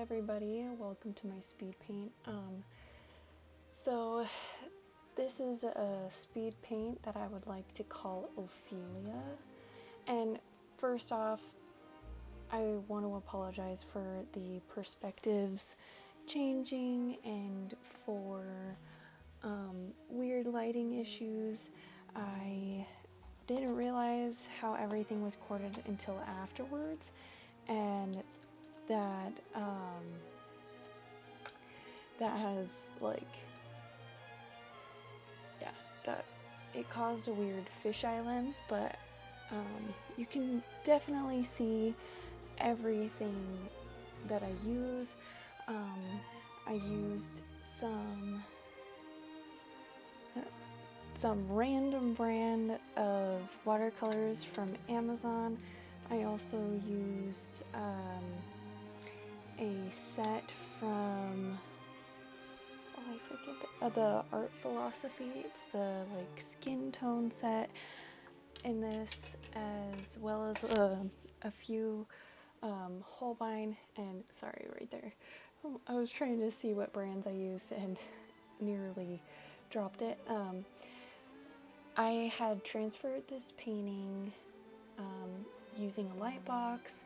everybody, welcome to my speed paint. So this is a speed paint that I would like to call Ophelia. And first off, I want to apologize for the perspectives changing and for weird lighting issues. I didn't realize how everything was corded until afterwards, and that has that it caused a weird fisheye lens, but you can definitely see everything that I use. I used some random brand of watercolors from Amazon. I also used a set from I forget the Art Philosophy. It's the skin tone set in this, as well as a few Holbein, and sorry, right there. I was trying to see what brands I used and nearly dropped it. I had transferred this painting using a light box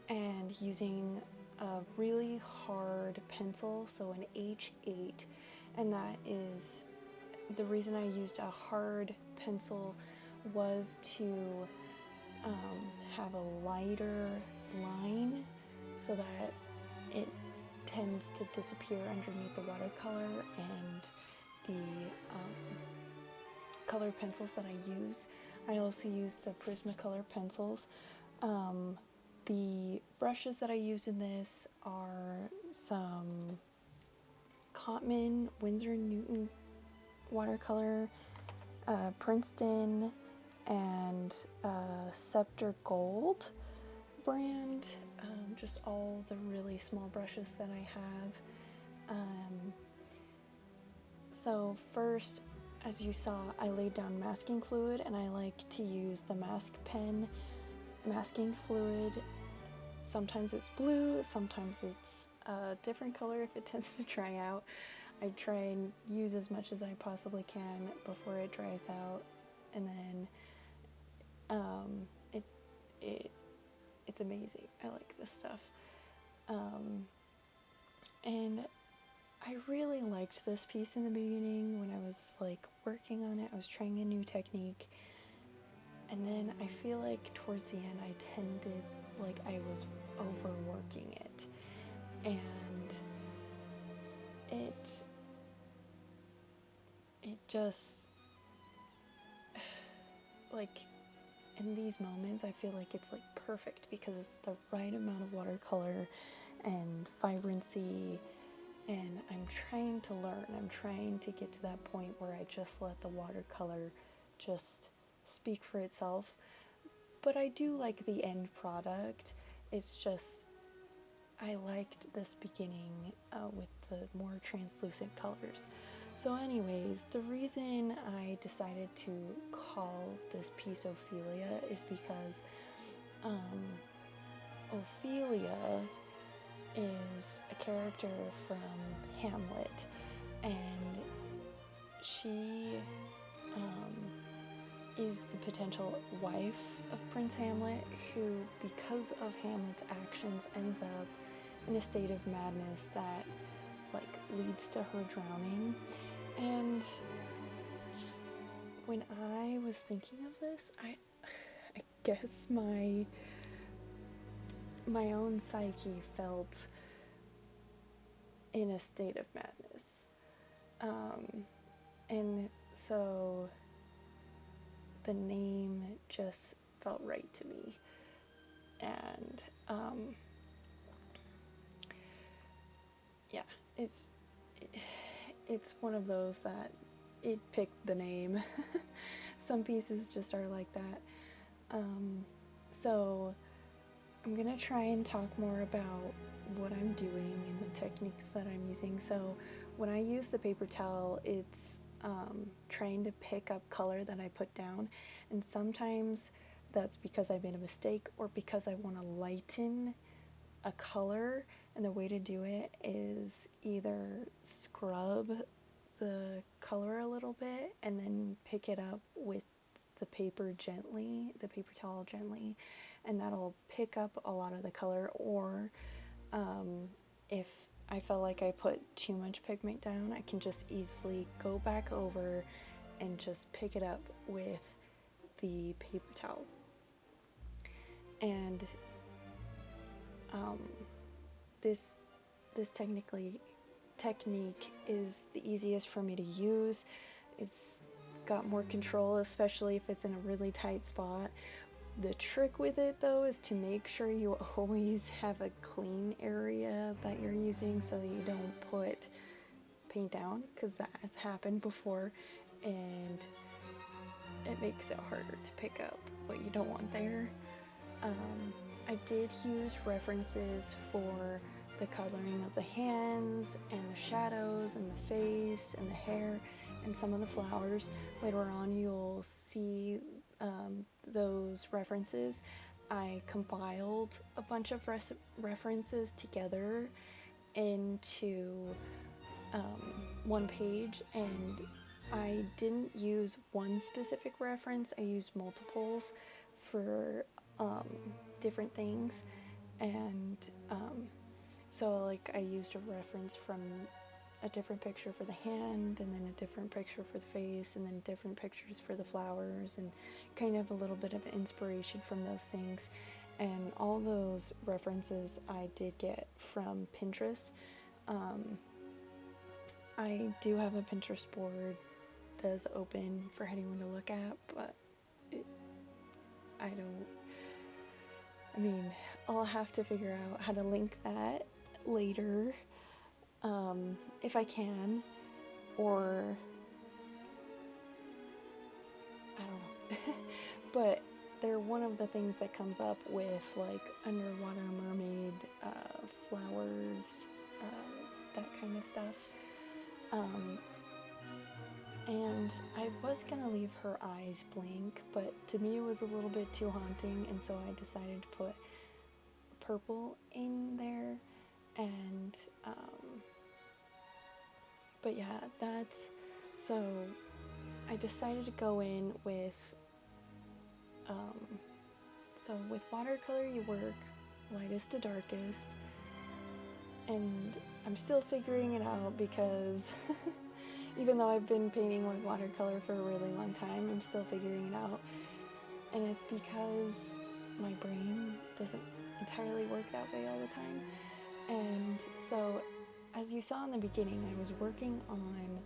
and using a really hard pencil, so an H8, and that is the reason I used a hard pencil was to have a lighter line so that it tends to disappear underneath the watercolor and the colored pencils that I use. I also use the Prismacolor pencils. The brushes that I use in this are some Cotman, Winsor & Newton watercolor, Princeton, and Scepter Gold brand. Just all the really small brushes that I have. So first, as you saw, I laid down masking fluid, and I like to use the Mask Pen masking fluid. Sometimes it's blue, sometimes it's a different color if it tends to dry out. I try and use as much as I possibly can before it dries out, and then it's amazing. I like this stuff. And I really liked this piece in the beginning when I was working on it. I was trying a new technique, and then I feel like towards the end I tended I was overworking it, and it just in these moments I feel like it's perfect because it's the right amount of watercolor and vibrancy, and I'm trying to learn. I'm trying to get to that point where I just let the watercolor just speak for itself. But I do like the end product. It's just I liked this beginning with the more translucent colors. So anyways, the reason I decided to call this piece Ophelia is because Ophelia is a character from Hamlet, and she is the potential wife of Prince Hamlet, who, because of Hamlet's actions, ends up in a state of madness that leads to her drowning. And when I was thinking of this, I guess my own psyche felt in a state of madness. And so the name just felt right to me. And it's one of those that it picked the name. Some pieces just are like that. So I'm gonna try and talk more about what I'm doing and the techniques that I'm using. So when I use the paper towel, it's trying to pick up color that I put down, and sometimes that's because I made a mistake or because I want to lighten a color, And the way to do it is either scrub the color a little bit and then pick it up with the paper towel gently, and that'll pick up a lot of the color. Or if I felt like I put too much pigment down, I can just easily go back over and just pick it up with the paper towel. And this technique is the easiest for me to use. It's got more control, especially if it's in a really tight spot. The trick with it, though, is to make sure you always have a clean area that you're using so that you don't put paint down, because that has happened before, and it makes it harder to pick up what you don't want there. I did use references for the coloring of the hands and the shadows and the face and the hair and some of the flowers. Later on you'll see those references. I compiled a bunch of references together into one page, and I didn't use one specific reference. I used multiples for different things, and so like I used a reference from a different picture for the hand, and then a different picture for the face, and then different pictures for the flowers, and kind of a little bit of inspiration from those things. And all those references I did get from Pinterest. I do have a Pinterest board that's open for anyone to look at, but I'll have to figure out how to link that later, if I can, or I don't know. But they're one of the things that comes up with like underwater mermaid, flowers, that kind of stuff. And I was gonna leave her eyes blank, but to me it was a little bit too haunting, and so I decided to put purple in there. And but yeah, so I decided to go in with so with watercolor you work lightest to darkest, and I'm still figuring it out because even though I've been painting with watercolor for a really long time, I'm still figuring it out. And it's because my brain doesn't entirely work that way all the time. And so, as you saw in the beginning, I was working on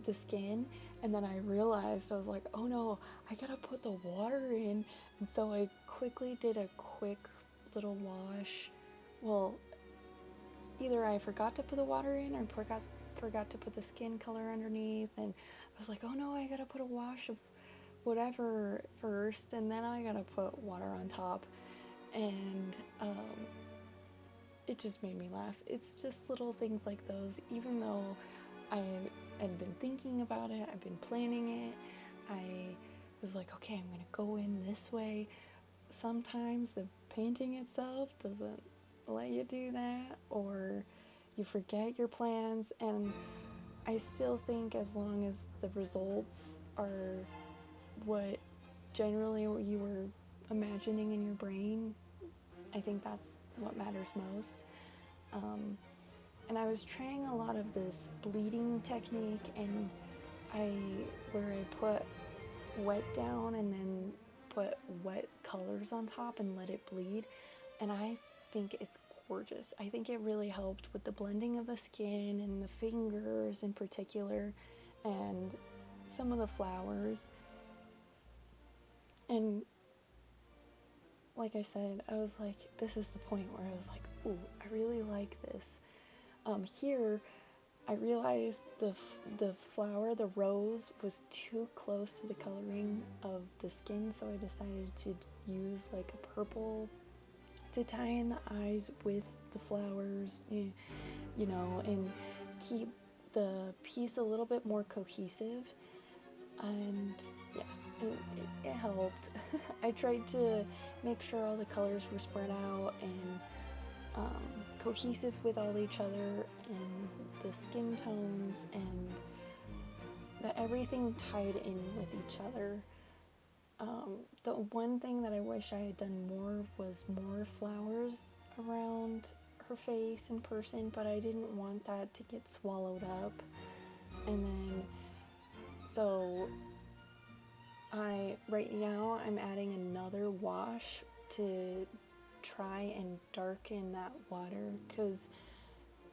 the skin, and then I realized, I was like, oh no, I gotta put the water in. And so I quickly did a quick little wash. Well, either I forgot to put the water in, or forgot to put the skin color underneath, and I was like, oh no, I gotta put a wash of whatever first, and then I gotta put water on top. And it just made me laugh. It's just little things like those. Even though I had been thinking about it, I've been planning it, I was like, okay, I'm gonna go in this way. Sometimes the painting itself doesn't let you do that, or you forget your plans. And I still think as long as the results are what generally you were imagining in your brain, I think that's what matters most. And I was trying a lot of this bleeding technique, and where I put wet down and then put wet colors on top and let it bleed, and I think it's gorgeous. I think it really helped with the blending of the skin and the fingers in particular, and some of the flowers. And like I said, I was like, this is the point where I was like, ooh, I really like this. Here, I realized the flower, the rose, was too close to the coloring of the skin, so I decided to use like a purple to tie in the eyes with the flowers, you know, and keep the piece a little bit more cohesive. And yeah, it helped. I tried to make sure all the colors were spread out and cohesive with all each other, and the skin tones, and that everything tied in with each other. The one thing that I wish I had done more was more flowers around her face in person, but I didn't want that to get swallowed up. And then, so right now I'm adding another wash to try and darken that water, because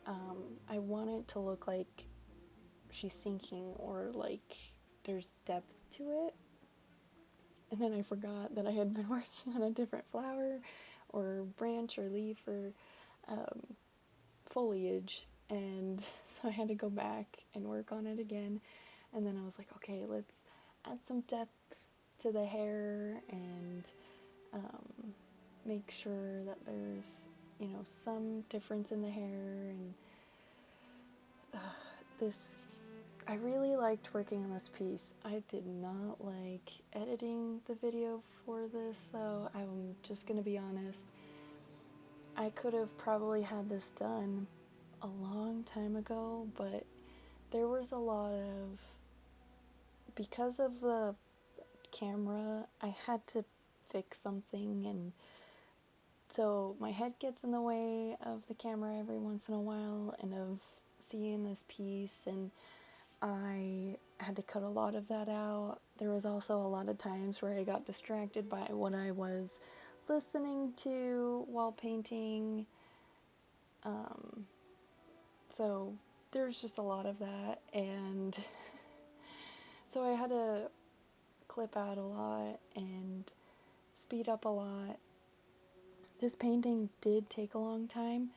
I want it to look like she's sinking, or like there's depth to it. And then I forgot that I had been working on a different flower or branch or leaf or foliage, and so I had to go back and work on it again. And then I was like, okay, let's add some depth to the hair, and make sure that there's, some difference in the hair. And I really liked working on this piece. I did not like editing the video for this, though. I'm just gonna be honest. I could have probably had this done a long time ago, but there was a lot of, because of the camera, I had to fix something, and so my head gets in the way of the camera every once in a while, and of seeing this piece, and I had to cut a lot of that out. There was also a lot of times where I got distracted by what I was listening to while painting. So there's just a lot of that, and so I had to clip out a lot and speed up a lot. This painting did take a long time.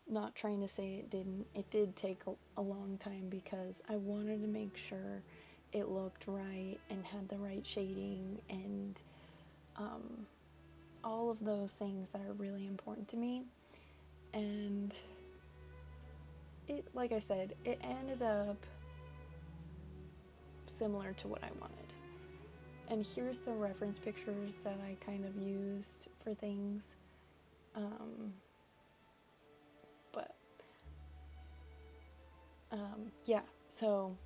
Not trying to say it didn't. It did take a long time, because I wanted to make sure it looked right and had the right shading, and all of those things that are really important to me. And it, like I said, it ended up similar to what I wanted. And here's the reference pictures that I kind of used for things. Yeah, so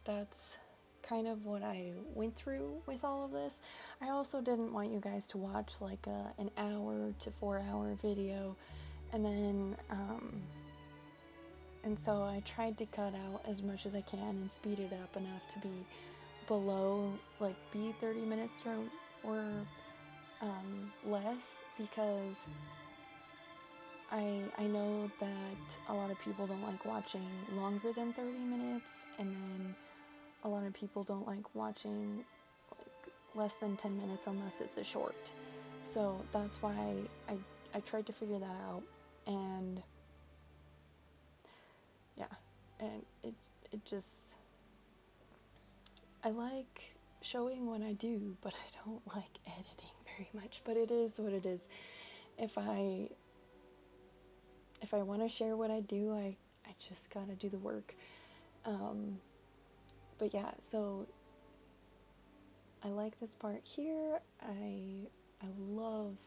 that's kind of what I went through with all of this. I also didn't want you guys to watch like an hour to 4-hour video, and then and so I tried to cut out as much as I can and speed it up enough to be below, like, be 30 minutes or less, because I know that a lot of people don't like watching longer than 30 minutes, and then a lot of people don't like watching like less than 10 minutes unless it's a short. So that's why I tried to figure that out, and yeah, and it just, I like showing what I do, but I don't like editing very much, but it is what it is. If I want to share what I do, I just gotta do the work. But yeah, so I like this part here. I love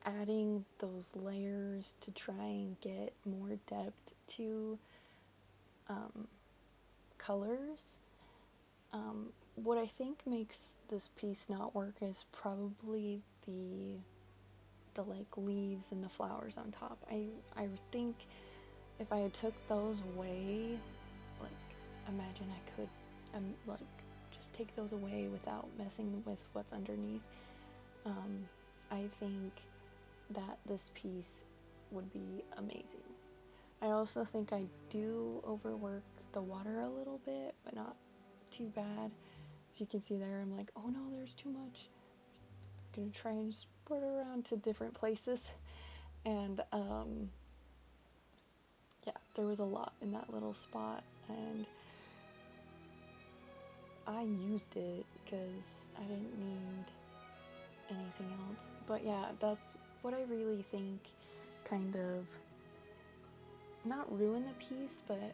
adding those layers to try and get more depth to colors. What I think makes this piece not work is probably the like leaves and the flowers on top. I think if I had took those away, like, imagine I could like just take those away without messing with what's underneath. I think that this piece would be amazing. I also think I do overwork the water a little bit, but not too bad. As you can see there, I'm like, oh no, there's too much. I'm gonna try and spread it around to different places. And yeah, there was a lot in that little spot, and I used it because I didn't need anything else. But yeah, that's what I really think kind of not ruined the piece, but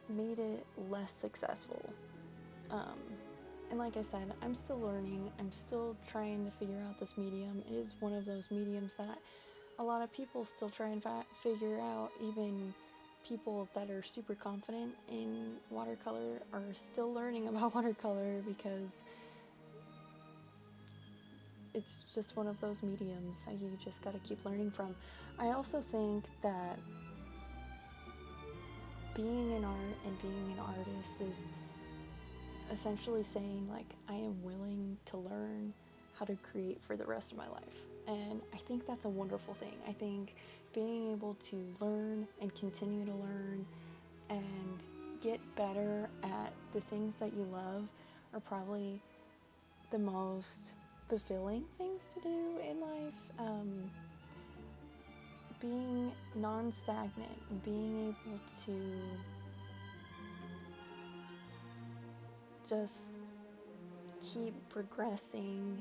made it less successful. And like I said, I'm still learning. I'm still trying to figure out this medium. It is one of those mediums that a lot of people still try and figure out, even people that are super confident in watercolor are still learning about watercolor because it's just one of those mediums that you just gotta keep learning from. I also think that being in art and being an artist is essentially saying, like, I am willing to learn how to create for the rest of my life. And I think that's a wonderful thing. I think being able to learn and continue to learn and get better at the things that you love are probably the most fulfilling things to do in life. Being non-stagnant and being able to just keep progressing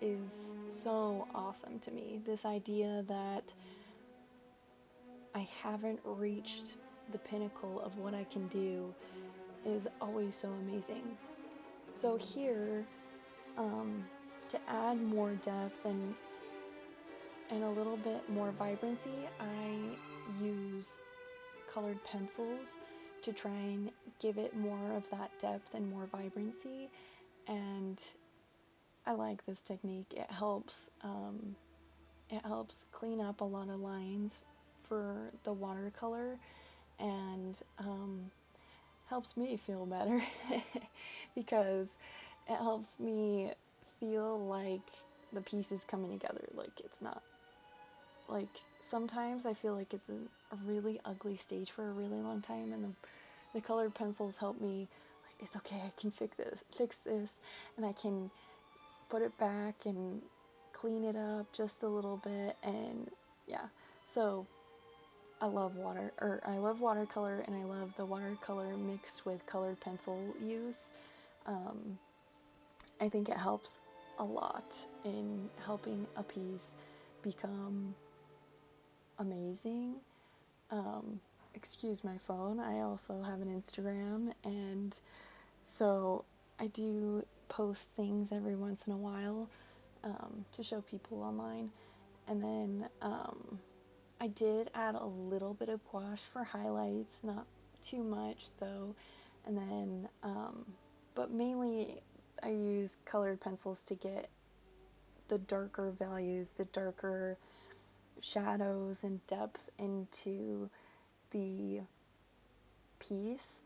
is so awesome to me. This idea that I haven't reached the pinnacle of what I can do is always so amazing. So here, to add more depth and a little bit more vibrancy, I use colored pencils to try and give it more of that depth and more vibrancy. And I like this technique. It helps clean up a lot of lines for the watercolor, and helps me feel better because it helps me feel like the piece is coming together. Like, it's not, like, sometimes I feel like it's a really ugly stage for a really long time, and the colored pencils help me, like, it's okay, I can fix this, and I can put it back and clean it up just a little bit. And yeah, so I love watercolor, and I love the watercolor mixed with colored pencil use. I think it helps a lot in helping a piece become amazing. Excuse my phone, I also have an Instagram, and so I do post things every once in a while to show people online. And then I did add a little bit of gouache for highlights, not too much though. And then, but mainly I use colored pencils to get the darker values, the darker shadows and depth into the piece.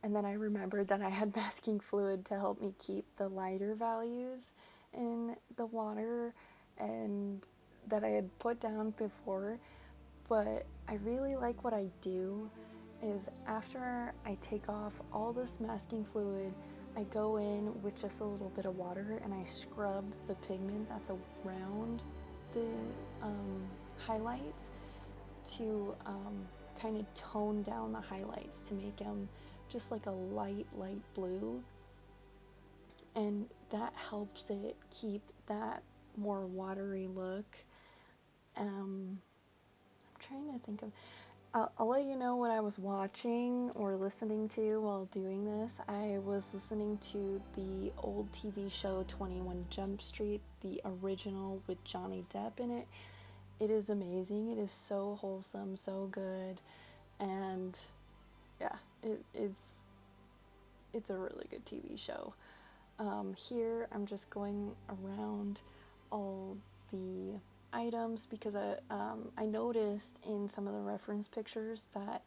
And then I remembered that I had masking fluid to help me keep the lighter values in the water, and that I had put down before. But I really like what I do is after I take off all this masking fluid, I go in with just a little bit of water and I scrub the pigment that's around the highlights to kind of tone down the highlights to make them just like a light blue, and that helps it keep that more watery look. I'm trying to think of, I'll let you know what I was watching or listening to while doing this. I was listening to the old TV show 21 Jump Street, the original with Johnny Depp in it. It is amazing. It is so wholesome, so good, and yeah, it's a really good TV show. Here I'm just going around all the items because I noticed in some of the reference pictures that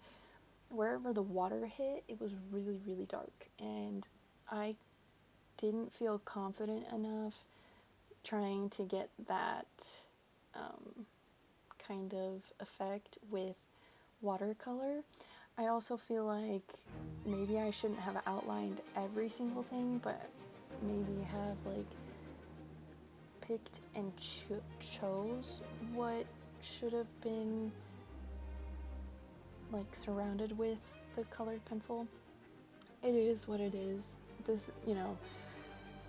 wherever the water hit, it was really, really dark, and I didn't feel confident enough trying to get that kind of effect with watercolor. I also feel like maybe I shouldn't have outlined every single thing, but maybe have like picked and chose what should have been like surrounded with the colored pencil. It is what it is. This,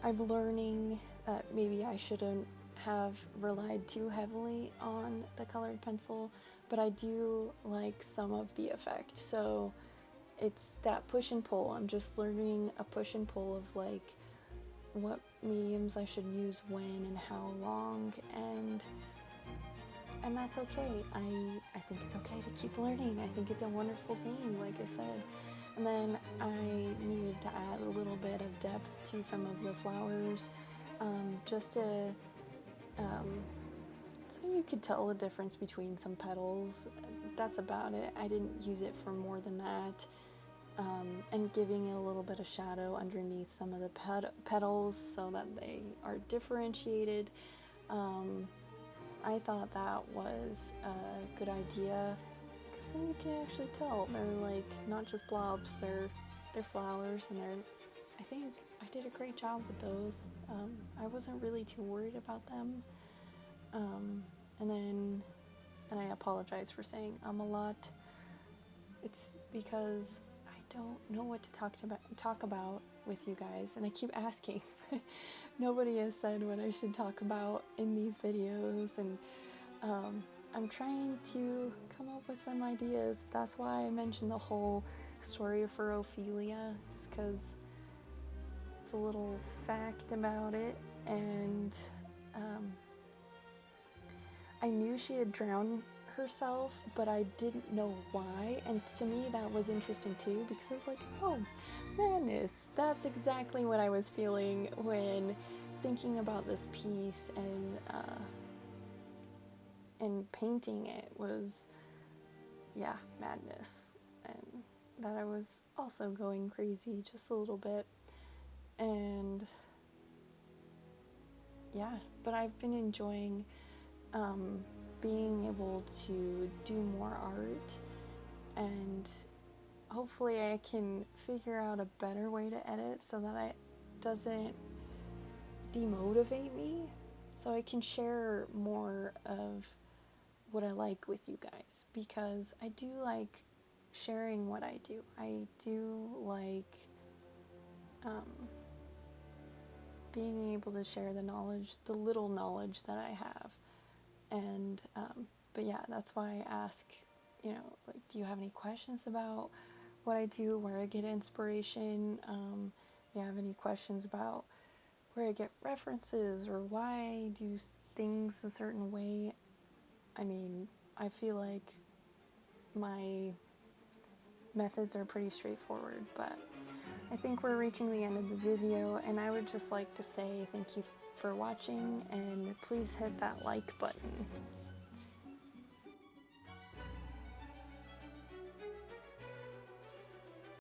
I'm learning that maybe I shouldn't have relied too heavily on the colored pencil, but I do like some of the effect. So it's that push and pull. I'm just learning a push and pull of like what mediums I should use when and how long, and and that's okay. I think it's okay to keep learning. I think it's a wonderful theme, like I said. And then I needed to add a little bit of depth to some of the flowers, just to, so you could tell the difference between some petals. That's about it. I didn't use it for more than that. And giving it a little bit of shadow underneath some of the petals so that they are differentiated. I thought that was a good idea, because then you can actually tell they're like not just blobs, they're flowers, and I think I did a great job with those. I wasn't really too worried about them. And I apologize for saying a lot. It's because I don't know what to talk about with you guys, and I keep asking. Nobody has said what I should talk about in these videos, and I'm trying to come up with some ideas. That's why I mentioned the whole story for Ophelia, because it's a little fact about it, and I knew she had drowned herself, but I didn't know why, and to me that was interesting too, because I was like, oh, madness, that's exactly what I was feeling when thinking about this piece, and painting it was, yeah, madness, and that I was also going crazy just a little bit, and yeah, but I've been enjoying being able to do more art, and hopefully I can figure out a better way to edit so that it doesn't demotivate me, so I can share more of what I like with you guys, because I do like sharing what I do. I do like being able to share the knowledge, the little knowledge that I have. And but yeah, that's why I ask, like, do you have any questions about what I do, where I get inspiration? Do you have any questions about where I get references, or why I do things a certain way? I mean, I feel like my methods are pretty straightforward, but I think we're reaching the end of the video, and I would just like to say thank you for watching, and please hit that like button.